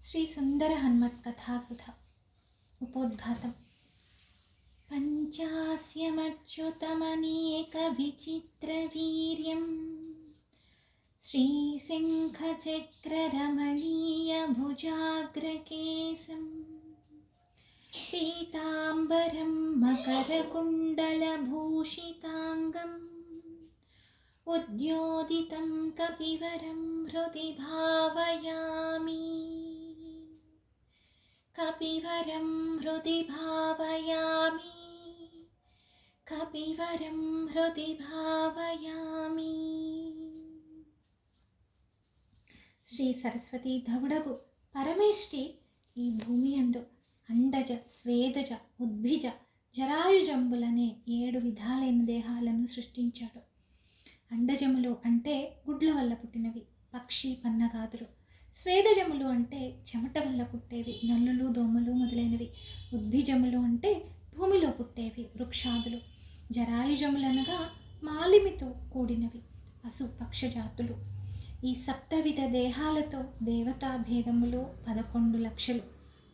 శ్రీ సుందర హనుమత్ కథాసుధ ఉపోద్ఘాతం. పంచాస్యమచ్యుతమనేక విచిత్ర వీర్యం శ్రీశంఖచక్రరమణీయ భుజాగ్రకేశం పీతాంబరం మకరకుండలభూషితాంగం ఉద్యోదితం కపివరం హృది భావయామి. కపివరం హృది భావయామి, కపివరం హృది భావయామి. శ్రీ సరస్వతి ధవుడగు పరమేష్టి ఈ భూమి అందు అండజ, స్వేదజ, ఉద్భిజ, జరాయుజంబులనే 7 విధాలైన దేహాలను సృష్టించాడు. అండజములు అంటే గుడ్ల వల్ల పుట్టినవి, పక్షి పన్నగాదులు. స్వేదజములు అంటే చెమట వల్ల పుట్టేవి, నల్లులు, దోమలు మొదలైనవి. ఉద్భిజములు అంటే భూమిలో పుట్టేవి, వృక్షాదులు. జరాయుజములనగా మాలిమితో కూడినవి, పశు పక్షజాతులు. ఈ సప్తవిధ దేహాలతో దేవతా భేదములు 11 లక్షలు,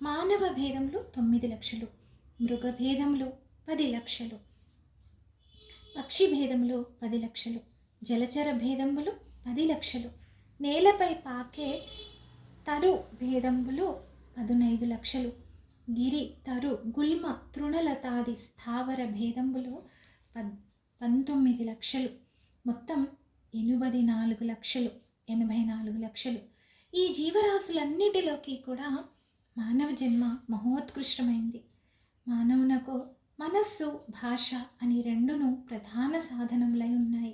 మానవ భేదములు 9 లక్షలు, మృగ భేదములు 10 లక్షలు, పక్షి భేదములు 10 లక్షలు, జలచర భేదములు 10 లక్షలు, నేలపై పాకే తరు భేదంబులు 15 లక్షలు, గిరి, తరు, గుల్మ, తృణలతాది స్థావర భేదంబులు 19 లక్షలు, మొత్తం 84 లక్షలు, 84 లక్షలు. ఈ జీవరాశులన్నిటిలోకి కూడా మానవ జన్మ మహోత్కృష్టమైంది. మానవునకు మనస్సు, భాష అని రెండును ప్రధాన సాధనములై ఉన్నాయి.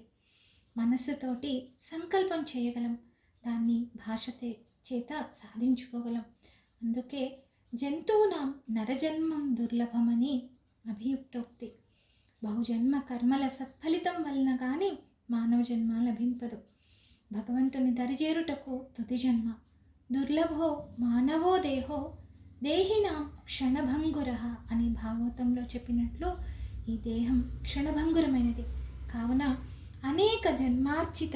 మనస్సుతోటి సంకల్పం చేయగలం, దాన్ని భాష చేత సాధించుకోగలం. అందుకే జంతువునాం నరజన్మం దుర్లభమని అభియుక్తోక్తి. బహుజన్మ కర్మల సత్ఫలితం వలన కానీ మానవ జన్మ లభింపదు. భగవంతుని దరిజేరుటకు తుది జన్మ. దుర్లభో మానవో దేహో దేహినాం క్షణభంగురః అని భాగవతంలో చెప్పినట్లు ఈ దేహం క్షణభంగురమైనది. కావున అనేక జన్మార్చిత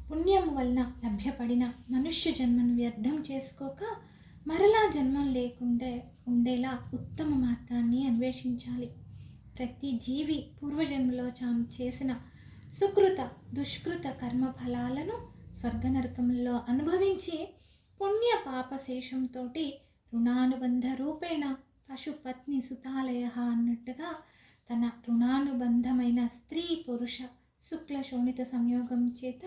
పుణ్యము వలన లభ్యపడిన మనుష్య జన్మను వ్యర్థం చేసుకోక మరలా జన్మం లేకుండా ఉండేలా ఉత్తమ మార్గాన్ని అన్వేషించాలి. ప్రతి జీవి పూర్వజన్మలో తాను చేసిన సుకృత దుష్కృత కర్మ ఫలాలను స్వర్గనరకములలో అనుభవించి పుణ్య పాపశేషంతో రుణానుబంధ రూపేణ పశుపత్ని సుతాలయ అన్నట్టుగా తన రుణానుబంధమైన స్త్రీ పురుష శుక్ల శోణిత సంయోగం చేత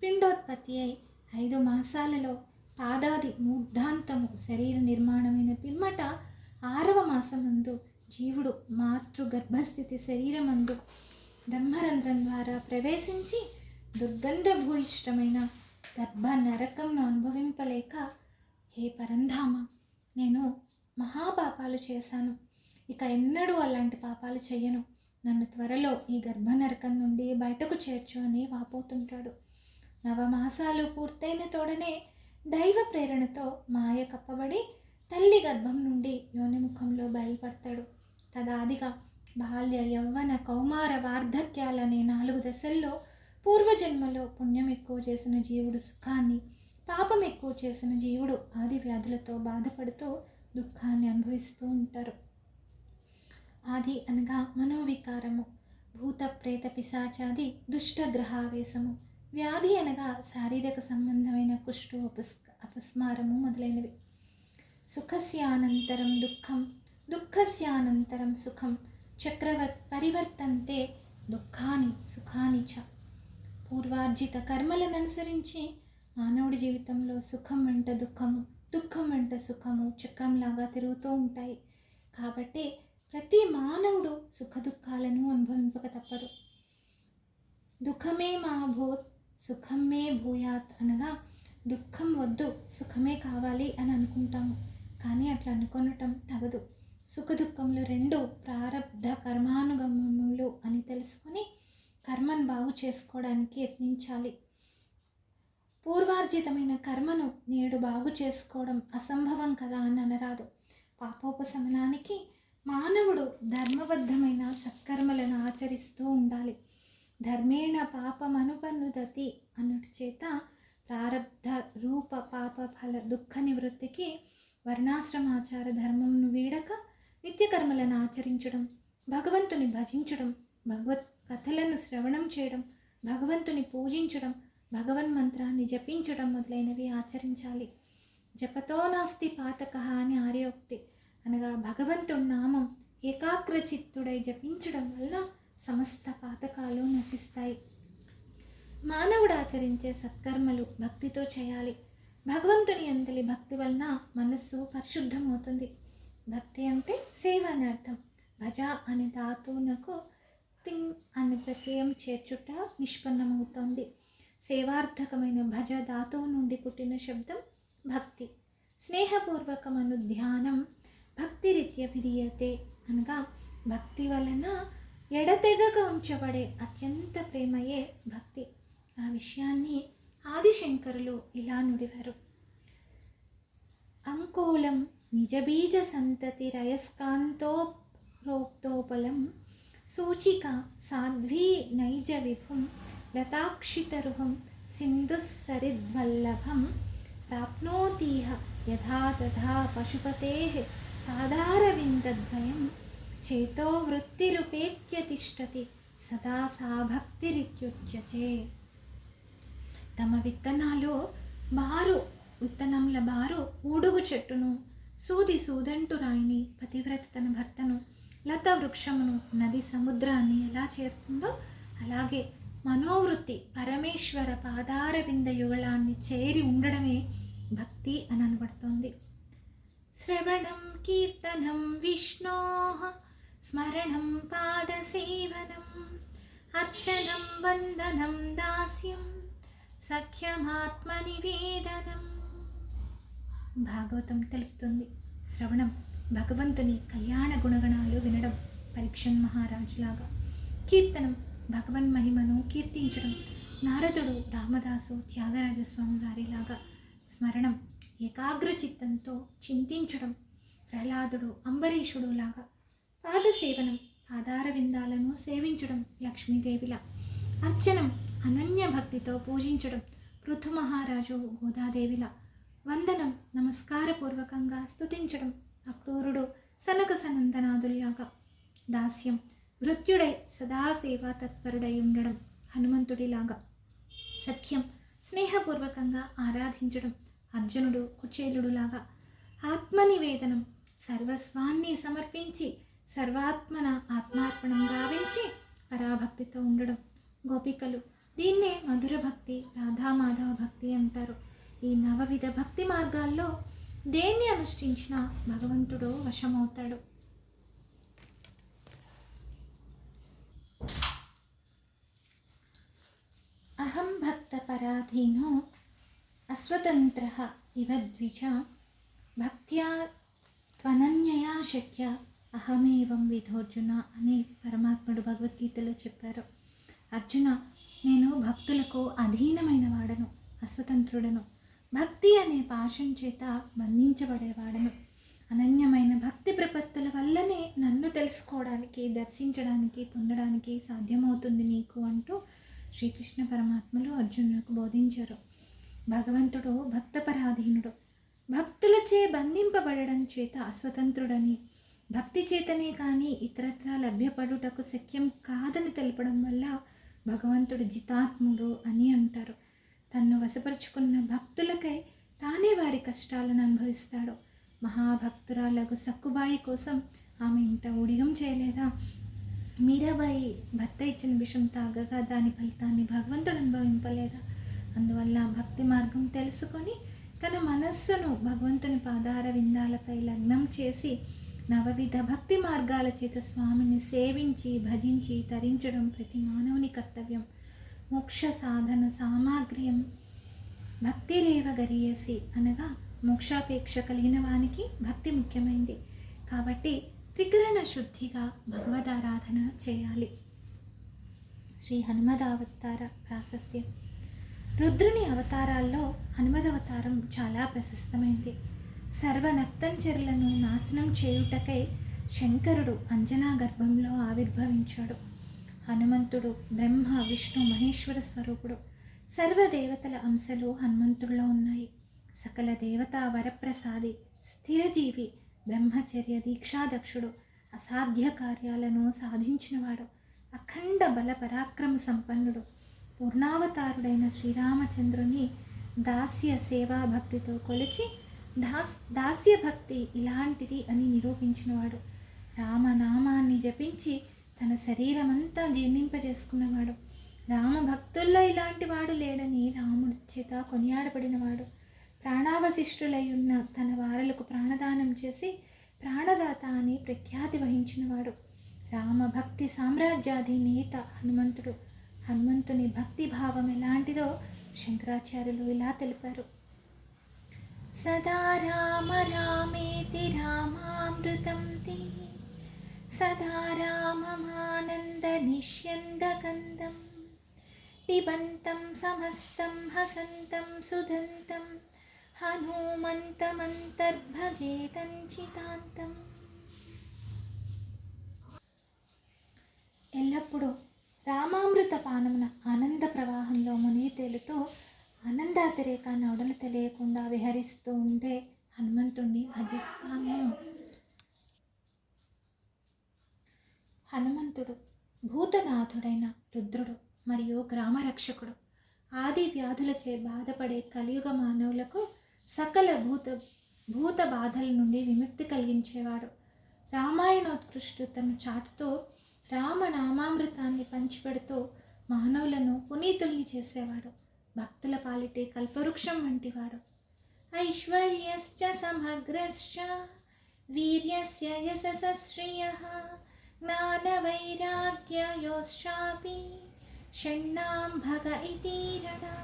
పిండోత్పత్తి అయి 5 మాసాలలో పాదాది మూర్ధాంతము శరీర నిర్మాణమైన పిమ్మట 6వ మాసమందు జీవుడు మాతృగర్భస్థితి శరీరమందు బ్రహ్మరంధ్రం ద్వారా ప్రవేశించి దుర్గంధభూయిష్టమైన గర్భ నరకంను అనుభవింపలేక, హే పరంధామ, నేను మహాపాపాలు చేశాను, ఇక ఎన్నడూ అలాంటి పాపాలు చెయ్యను, నన్ను త్వరలో ఈ గర్భనరకం నుండి బయటకు చేర్చు అని వాపోతుంటాడు. 9 మాసాలు పూర్తయిన తోడనే దైవ ప్రేరణతో మాయ కప్పబడి తల్లి గర్భం నుండి యోనిముఖంలో బయలుపడతాడు. తదాదిగా బాల్య, యవ్వన, కౌమార, వార్ధక్యాలనే 4 దశల్లో పూర్వజన్మలో పుణ్యం ఎక్కువ చేసిన జీవుడు సుఖాన్ని, పాపం ఎక్కువ చేసిన జీవుడు ఆది వ్యాధులతో బాధపడుతూ దుఃఖాన్ని అనుభవిస్తూ ఉంటారు. ఆది అనగా మనోవికారము, భూత ప్రేత పిశాచాది దుష్టగ్రహావేశము, వ్యాధి అనగా శారీరక సంబంధమైన కుష్టు, అపస్మారము మొదలైనవి. సుఖస్యానంతరం దుఃఖం, దుఃఖస్యానంతరం సుఖం, చక్రవత్ పరివర్తంతే దుఃఖాని సుఖాని చ. పూర్వార్జిత కర్మలను అనుసరించి మానవుడి జీవితంలో సుఖం వెంట దుఃఖము, దుఃఖం వెంట సుఖము చక్రంలాగా తిరుగుతూ ఉంటాయి. కాబట్టి ప్రతి మానవుడు సుఖ దుఃఖాలను అనుభవింపక తప్పదు. దుఃఖమే మా భూత్ సుఖం మే భూయాత్ అనగా దుఃఖం వద్దు, సుఖమే కావాలి అని అనుకుంటాము. కానీ అట్లా అనుకొనటం తగదు. సుఖ దుఃఖములు 2 ప్రారబ్ధ కర్మానుగమములు అని తెలుసుకొని కర్మను బాగు చేసుకోవడానికి యత్నించాలి. పూర్వార్జితమైన కర్మను నేడు బాగు చేసుకోవడం అసంభవం కదా అని అనరాదు. పాపోపశమనానికి మానవుడు ధర్మబద్ధమైన సత్కర్మలను ఆచరిస్తూ ఉండాలి. ధర్మేణ పాపమనుపన్నుదతి అన్నట్టు చేత ప్రారబ్ధ రూప పాప ఫల దుఃఖ నివృత్తికి వర్ణాశ్రమాచార ధర్మంను వీడక నిత్యకర్మలను ఆచరించడం, భగవంతుని భజించడం, భగవత్ కథలను శ్రవణం చేయడం, భగవంతుని పూజించడం, భగవన్మంత్రాన్ని జపించడం మొదలైనవి ఆచరించాలి. జపతో నాస్తి పాతకః అని ఆర్యోక్తి, అనగా భగవంతుడి నామం ఏకాగ్రచిత్తుడై జపించడం వల్ల సమస్త పాతకాలు నశిస్తాయి. మానవుడు ఆచరించే సత్కర్మలు భక్తితో చేయాలి. భగవంతుని అంతలి భక్తి వలన మనస్సు పరిశుద్ధమవుతుంది. భక్తి అంటే సేవ అని అర్థం. భజ అనే ధాతువునకు తింగ్ అనే ప్రత్యయం చేర్చుట నిష్పన్నమవుతోంది. సేవార్థకమైన భజ ధాతువు నుండి పుట్టిన శబ్దం భక్తి. స్నేహపూర్వకమను ధ్యానం భక్తిరీత్య విధీయతే, అనగా భక్తి వలన ఎడతెగక ఉంచబడే అత్యంత ప్రేమయే భక్తి. ఆ విషయాన్ని ఆదిశంకరులు ఇలా నుడివారు. అంకోలం నిజబీజ సంతతి రయస్కాంతోక్తోపలం సూచిక సాధ్వీ నైజ విభుం లతాక్షితరుహం సింధుస్సరిద్వల్లభం ప్రాప్నోతీహ యథా తథా పశుపతేః పాదారవిందద్వయం చేతో వృత్తిరుపేత్య తిష్టతి సదా సా భక్తిరిత్యుచ్యతే. తమ విత్తనంల బారు ఊడుగు చెట్టును, సూదంటు రాయిని, పతివ్రత తన భర్తను, లత వృక్షమును, నది సముద్రాన్ని ఎలా చేరుతుందో అలాగే మనోవృత్తి పరమేశ్వర పాదారవింద యుగళాన్ని చేరి ఉండడమే భక్తి అని అనబడుతోంది. శ్రవణం కీర్తనం విష్ణోః స్మరణం పాదసేవనం అర్చనం వందనం దాస్యం సఖ్యమాత్మనివేదనం. భాగవతం తెలుపుతుంది. శ్రవణం భగవంతుని కళ్యాణ గుణగణాలు వినడం పరీక్షన్ మహారాజులాగా. కీర్తనం భగవన్ మహిమను కీర్తించడం నారదుడు, రామదాసు, త్యాగరాజస్వామి వారిలాగా. స్మరణం ఏకాగ్రచిత్తంతో చింతించడం ప్రహ్లాదుడు, అంబరీషుడు లాగా. పాదసేవనం పాదార విందాలను సేవించడం లక్ష్మీదేవిలా. అర్చనం అనన్య భక్తితో పూజించడం పృథు మహారాజు, గోదాదేవిలా. వందనం నమస్కారపూర్వకంగా స్తుతించడం అక్రూరుడు, సనక సనందనాదుల్లాగా. దాస్యం వృత్యుడై సదాసేవా తత్పరుడై ఉండడం హనుమంతుడిలాగా. సఖ్యం స్నేహపూర్వకంగా ఆరాధించడం అర్జునుడు, కుచేలుడులాగా. ఆత్మనివేదనం సర్వస్వాన్ని సమర్పించి సర్వాత్మన ఆత్మార్పణం గావించి పరాభక్తితో ఉండడం గోపికలు. దీన్నే మధుర భక్తి, రాధామాధవ భక్తి అంటారు. ఈ నవవిధ భక్తి మార్గాల్లో దేన్ని అనుష్ఠించినా భగవంతుడు వశమవుతాడు. అహం భక్త పరాధీనో అస్వతంత్రః ఇవ ద్విజ భక్త్యా త్వనన్యయా శక్య అహమేవం విధోర్జున అని పరమాత్ముడు భగవద్గీతలో చెప్పారు. అర్జున, నేను భక్తులకు అధీనమైన వాడను, అస్వతంత్రుడను, భక్తి అనే పాశం చేత బంధించబడేవాడను. అనన్యమైన భక్తి ప్రపత్తుల వల్లనే నన్ను తెలుసుకోవడానికి, దర్శించడానికి, పొందడానికి సాధ్యమవుతుంది నీకు అంటూ శ్రీకృష్ణ పరమాత్మలు అర్జునులకు బోధించారు. భగవంతుడు భక్తపరాధీనుడు, భక్తులచే బంధింపబడడం చేత అస్వతంత్రుడని, భక్తి చేతనే కానీ ఇతరత్రా లభ్యపడుటకు శక్యం కాదని తెలపడం వల్ల భగవంతుడు జితాత్ముడు అని అంటారు. తన్ను వశపరుచుకున్న భక్తులకై తానే వారి కష్టాలను అనుభవిస్తాడు. మహాభక్తురాలకు సక్కుబాయి కోసం ఆమె ఇంట ఉడిగం చేయలేదా? మీరాబాయి భర్త ఇచ్చిన విషం తాగగా దాని ఫలితాన్ని భగవంతుడు అనుభవింపలేదా? అందువల్ల భక్తి మార్గం తెలుసుకొని తన మనస్సును భగవంతుని పాదార విందాలపై లగ్నం చేసి నవవిధ భక్తి మార్గాల చేత స్వామిని సేవించి భజించి తరించడం ప్రతి మానవుని కర్తవ్యం. మోక్ష సాధన సామాగ్ర్యం భక్తిరేవ గరీయసి, అనగా మోక్షాపేక్ష కలిగిన వానికి భక్తి ముఖ్యమైంది. కాబట్టి త్రికరణ శుద్ధిగా భగవదారాధన చేయాలి. శ్రీ హనుమదవతార ప్రాశస్త్యం. రుద్రుని అవతారాల్లో హనుమదవతారం చాలా ప్రశస్తమైంది. సర్వనక్తంచరులను నాశనం చేయుటకై శంకరుడు అంజనా గర్భంలో ఆవిర్భవించాడు. హనుమంతుడు బ్రహ్మ విష్ణు మహేశ్వర స్వరూపుడు. సర్వదేవతల అంశలు హనుమంతుడిలో ఉన్నాయి. సకల దేవతా వరప్రసాది, స్థిరజీవి, బ్రహ్మచర్య దీక్షాదక్షుడు, అసాధ్య కార్యాలను సాధించినవాడు, అఖండ బల పరాక్రమ సంపన్నుడు, పూర్ణావతారుడైన శ్రీరామచంద్రుని దాస్య సేవాభక్తితో కొలిచి దాస్యభక్తి ఇలాంటిది అని నిరూపించినవాడు, రామనామాన్ని జపించి తన శరీరమంతా జీర్ణింపజేసుకున్నవాడు, రామభక్తుల్లో ఇలాంటి వాడు లేడని రాముడి చేత కొనియాడబడినవాడు, ప్రాణావశిష్ఠులై ఉన్న తన వారలకు ప్రాణదానం చేసి ప్రాణదాత అని ప్రఖ్యాతి వహించినవాడు, రామభక్తి సామ్రాజ్యాధినేత హనుమంతుడు. హనుమంతుని భక్తి భావం ఎలాంటిదో శంకరాచార్యులు ఇలా తెలిపారు. సదా రామ రామేతి రామామృతం తే, సదా రామమానంద నిష్యందకందం, పిబంతం సమస్తం హసంతం సుదంతం, హనుమంతమంతర్భజేతంచితాంతం. ఎల్లప్పుడూ రామామృత పానమున ఆనంద ప్రవాహంలో మునిగి తేలుతూ ఆనందాతిరేక నౌడలు తెలియకుండా విహరిస్తూ ఉండే హనుమంతుణ్ణి భజిస్తాను. హనుమంతుడు భూతనాథుడైన రుద్రుడు మరియు గ్రామరక్షకుడు. ఆది వ్యాధులచే బాధపడే కలియుగ మానవులకు సకల భూత బాధల నుండి విముక్తి కలిగించేవాడు. రామాయణోత్కృష్టతను చాటుతూ రామనామామృతాన్ని పంచిపెడుతూ మానవులను పునీతుల్ని చేసేవాడు. భక్తుల పాలిటే కల్పవృక్షం వంటివాడు. ఐశ్వర్యశ్చ సమగ్రశ్చ వీర్యస్య యశస శ్రియః జ్ఞానవైరాగ్యయోశ్చాపి షణ్ణాం భగ ఇతీరడా.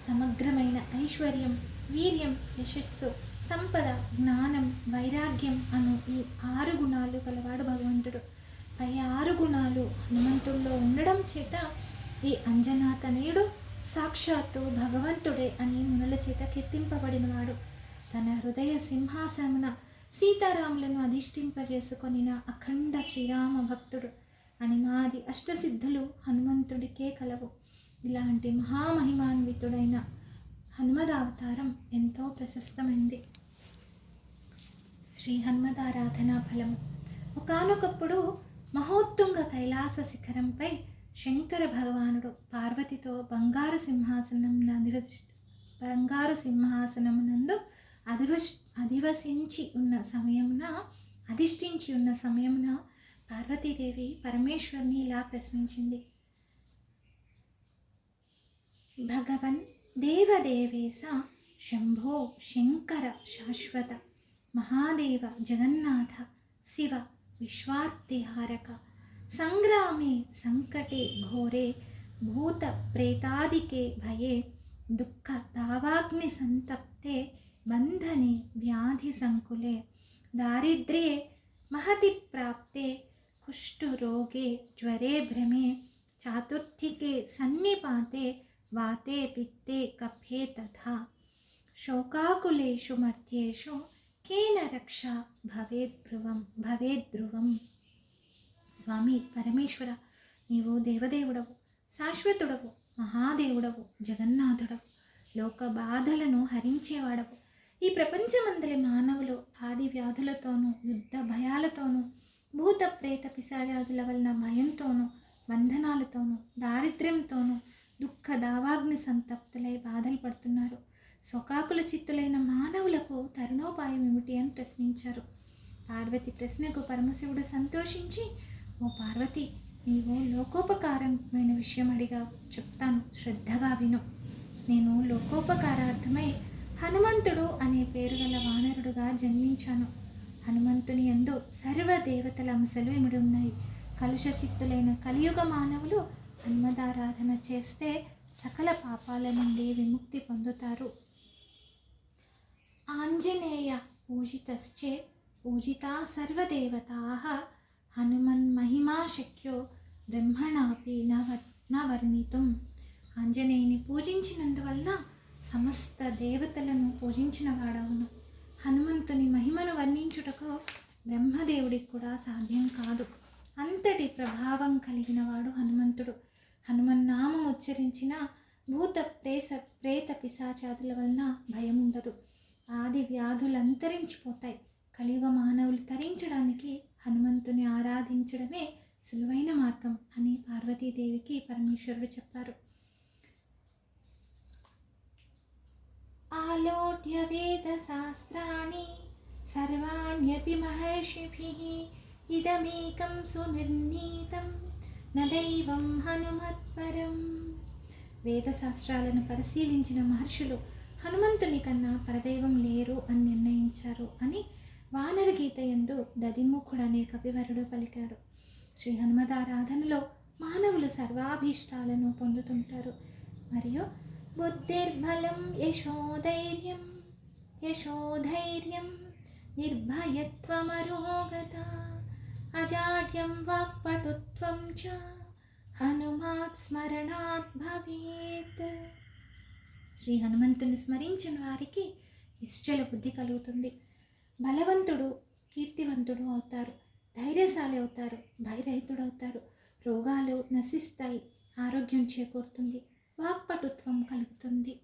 సమగ్రమైన ఐశ్వర్యం, వీర్యం, యశస్సు, సంపద, జ్ఞానం, వైరాగ్యం అను ఈ 6 గుణాలు గలవాడు భగవంతుడు. పై 6 గుణాలు హనుమంతుల్లో ఉండడం చేత ఈ అంజనాతనయుడు సాక్షాత్తు భగవంతుడే అని మునుల చేత కీర్తింపబడినవాడు. తన హృదయ సింహాసనమున సీతారాములను అధిష్ఠింపజేసుకొనిన అఖండ శ్రీరామ భక్తుడు. అనిమాది అష్టసిద్ధులు హనుమంతుడికే కలవు. ఇలాంటి మహామహిమాన్వితుడైన హనుమదావతారం ఎంతో ప్రశస్తమైంది. శ్రీ హనుమదారాధనా ఫలము. ఒకానొకప్పుడు మహోత్తుంగ కైలాస శిఖరంపై శంకర భగవానుడు పార్వతితో బంగారు సింహాసనమునందు అధిష్ఠించి ఉన్న సమయమున పార్వతీదేవి పరమేశ్వరుని ఇలా ప్రశ్నించింది. భగవన్ దేవదేవేశ శంభో శంకర శాశ్వత మహాదేవ జగన్నాథ శివ విశ్వార్తిహారక సంగ్రామే సంకటే ఘోరే భూత ప్రేతాదికే భయే దుఃఖ దావాగ్ని సంతప్తే బంధనే వ్యాధి సంకులే దారిద్ర్యే మహతి ప్రాప్తే కుష్ఠరోగే జ్వరే భ్రమే చాతుర్థికే సన్నిపాతే వాతే పిత్తే కఫే తథా శోకాకులేషు మర్త్యేషు కేన రక్షా భవేద్ధ్రువం. స్వామి పరమేశ్వర, నీవు దేవదేవుడవు, శాశ్వతుడవు, మహాదేవుడవు, జగన్నాథుడవు, లోక బాధలను హరించేవాడవు. ఈ ప్రపంచమందలి మానవులు ఆది వ్యాధులతోనూ యుద్ధ భయాలతోనూ భూత ప్రేత పిశాచాదుల వలన భయంతోనూ బంధనాలతోనూ దారిద్ర్యంతోనూ దుఃఖ దావాగ్ని సంతప్తులై బాధలు పడుతున్నారు. స్వకాకుల చిత్తులైన మానవులకు తరుణోపాయం ఏమిటి అని ప్రశ్నించారు. పార్వతి ప్రశ్నకు పరమశివుడు సంతోషించి, ఓ పార్వతి, నీవు లోకోపకారమైన విషయం అడిగావు, చెప్తాను, శ్రద్ధగా విను. నేను లోకోపకారార్థమై హనుమంతుడు అనే పేరు గల వానరుడుగా జన్మించాను. హనుమంతుని యందు సర్వదేవతల అంశలు ఇమిడి ఉన్నాయి. కలుష చిత్తులైన కలియుగ మానవులు హనుమదారాధన చేస్తే సకల పాపాల నుండి విముక్తి పొందుతారు. ఆంజనేయ పూజితశ్చేత్ పూజితా సర్వదేవతాః హనుమన్మహిమా శక్యో బ్రహ్మణాపి న వర్ణితుం. ఆంజనేయుని పూజించినందువల్ల సమస్త దేవతలను పూజించిన వాడవును. హనుమంతుని మహిమను వర్ణించుటకు బ్రహ్మదేవుడికి కూడా సాధ్యం కాదు. అంతటి ప్రభావం కలిగిన వాడు హనుమంతుడు. హనుమన్నామం ఉచ్చరించిన భూత ప్రేత పిశాచాదుల వలన భయం ఉండదు. ఆది వ్యాధులు అంతరించిపోతాయి. కలియుగ మానవులు తరించడానికి హనుమంతుని ఆరాధించడమే సులువైన మార్గం అని పార్వతీదేవికి పరమేశ్వరుడు చెప్పారు. ఆలోట్య వేద శాస్త్రాణి సర్వాణ్యపి మహర్షిభిః ఇదమేకం సునిర్ణీతం న దైవం హనుమత్పరం. వేదశాస్త్రాలను పరిశీలించిన మహర్షులు హనుమంతుని కన్నా పరదైవం లేరు అని నిర్ణయించారు అని వానర గీత యందు దదిముఖుడనే కవివరుడు పలికాడు. శ్రీ హనుమదారాధనలో మానవులు సర్వాభీష్టాలను పొందుతుంటారు. మరియు బుద్ధిర్బలం యశోధైర్యం నిర్భయత్వమరోగత అజాడ్యం వాక్పటుత్వం చ హనుమాత్ స్మరణాత్ భవేత్. శ్రీ హనుమంతుని స్మరించిన వారికి నిశ్చల బుద్ధి కలుగుతుంది. బలవంతుడు కీర్తివంతుడు అవుతారు, ధైర్యశాలి అవుతారు, భయరహితుడు అవుతారు. రోగాలు నశిస్తాయి, ఆరోగ్యం చేకూరుతుంది, వాక్పటుత్వం కలుగుతుంది.